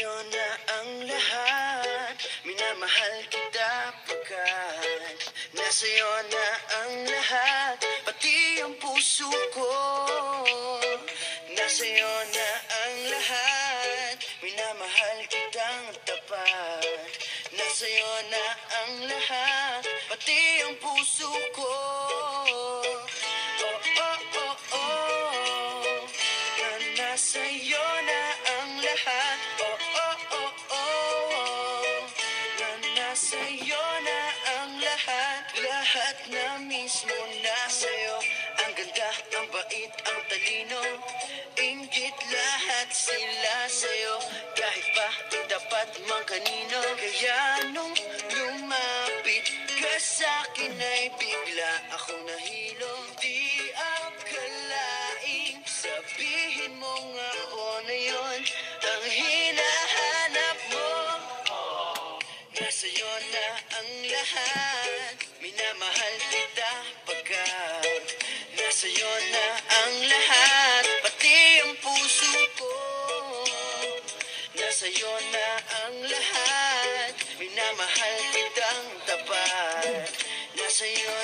sa'yo na ang lahat. Minamahal kita pagkat nasa'yo na ang lahat. Pati ang puso ko, nasa'yo na ang lahat. Minamahal kitang tapat. Nasa'yo na ang lahat. Pati ang puso ko. Oh, oh, oh, oh. Na nasa'yo na ang lahat. Oh, oh, oh, oh. Na nasa'yo na ang lahat. Lahat na mismo nasa'yo. Ang ganda, ang bait, ang talino. Inggit lahat sila sa'yo. Kahit pa dapat mang kanino. Kaya nung lumapit ka sa'kin ay bigla akong nahilo. Di akalaing sabihin mo nga ako na yun ang hinahanap mo. Nasa'yo na ang lahat. Minamahal kita pagkat nasa'yo na ang lahat. Pati ang puso ko, nasa'yo na ang lahat. Minamahal kitang tapat. Nasa'yo